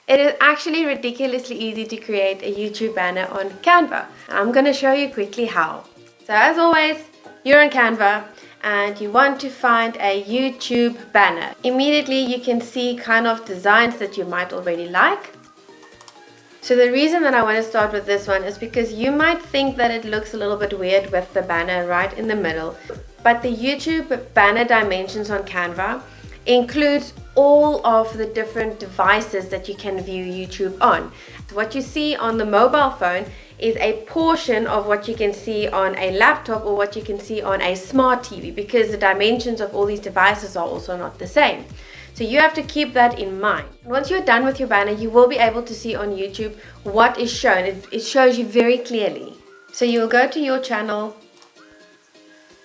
It is actually ridiculously easy to create a YouTube banner on Canva. I'm going to show you quickly how. So as always, you're on Canva and you want to find a YouTube banner. Immediately you can see kind of designs that you might already like. So the reason that I want to start with this one is because you might think that it looks a little bit weird with the banner right in the middle. But the YouTube banner dimensions on Canva includes all of the different devices that you can view YouTube on. What you see on the mobile phone is a portion of what you can see on a laptop or what you can see on a smart TV, because the dimensions of all these devices are also not the same. So you have to keep that in mind. Once you're done with your banner, you will be able to see on YouTube what is shown. It shows you very clearly. So you'll go to your channel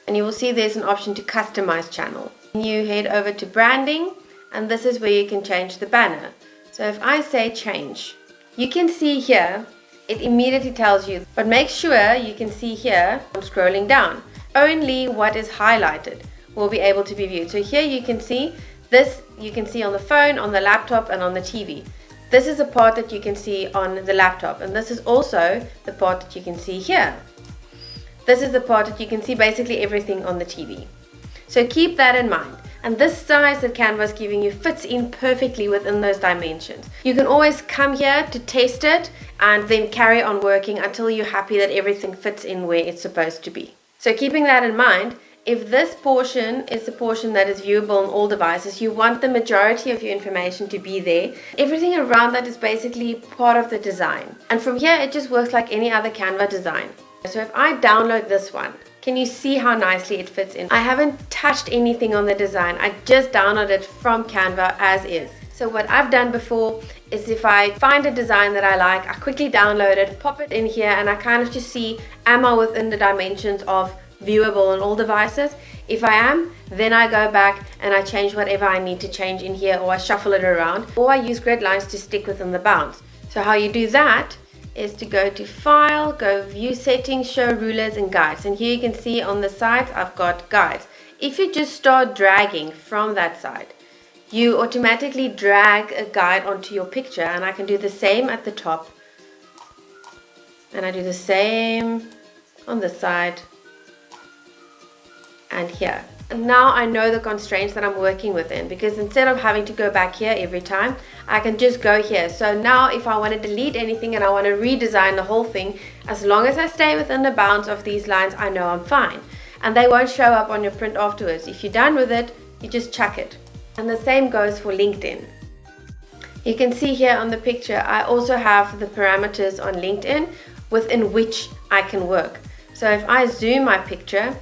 and you will see there's an option to customize channel. You head over to branding, and this is where you can change the banner. So if I say change, you can see here, it immediately tells you, but make sure you can see here, I'm scrolling down, only what is highlighted will be able to be viewed. So here you can see this, you can see on the phone, on the laptop, and on the TV. This is the part that you can see on the laptop, and this is also the part that you can see here. This is the part that you can see basically everything on the TV. So keep that in mind. And this size that Canva is giving you fits in perfectly within those dimensions. You can always come here to test it and then carry on working until you're happy that everything fits in where it's supposed to be. So keeping that in mind, if this portion is the portion that is viewable on all devices, you want the majority of your information to be there. Everything around that is basically part of the design. And from here, it just works like any other Canva design. So if I download this one, can you see how nicely it fits in? I haven't touched anything on the design. I just downloaded it from Canva as is. So what I've done before is if I find a design that I like, I quickly download it, pop it in here, and I kind of just see, am I within the dimensions of viewable on all devices? If I am, then I go back and I change whatever I need to change in here, or I shuffle it around, or I use grid lines to stick within the bounds. So how you do that is to go to File, go View Settings, Show Rulers and Guides. And here you can see on the side I've got guides. If you just start dragging from that side, you automatically drag a guide onto your picture, and I can do the same at the top. And I do the same on this side and here. And now I know the constraints that I'm working within, because instead of having to go back here every time, I can just go here. So now if I want to delete anything and I want to redesign the whole thing, as long as I stay within the bounds of these lines, I know I'm fine. And they won't show up on your print afterwards. If you're done with it, you just chuck it. And the same goes for LinkedIn. You can see here on the picture, I also have the parameters on LinkedIn within which I can work. So if I zoom my picture,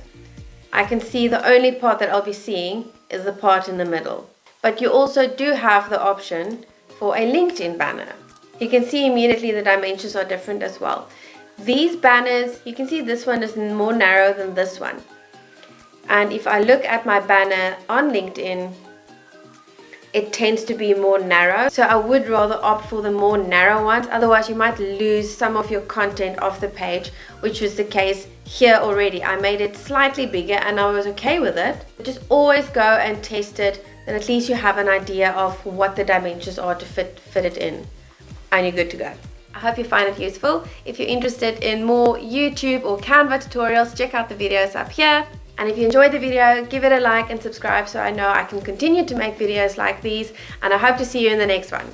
I can see the only part that I'll be seeing is the part in the middle. But you also do have the option for a LinkedIn banner. You can see immediately the dimensions are different as well. These banners, you can see this one is more narrow than this one. And if I look at my banner on LinkedIn, it tends to be more narrow. So I would rather opt for the more narrow ones. Otherwise you might lose some of your content off the page, which was the case here already. I made it slightly bigger and I was okay with it. Just always go and test it, then at least you have an idea of what the dimensions are to fit it in, and you're good to go. I hope you find it useful. If you're interested in more YouTube or Canva tutorials, check out the videos up here. And if you enjoyed the video, give it a like and subscribe so I know I can continue to make videos like these, and I hope to see you in the next one.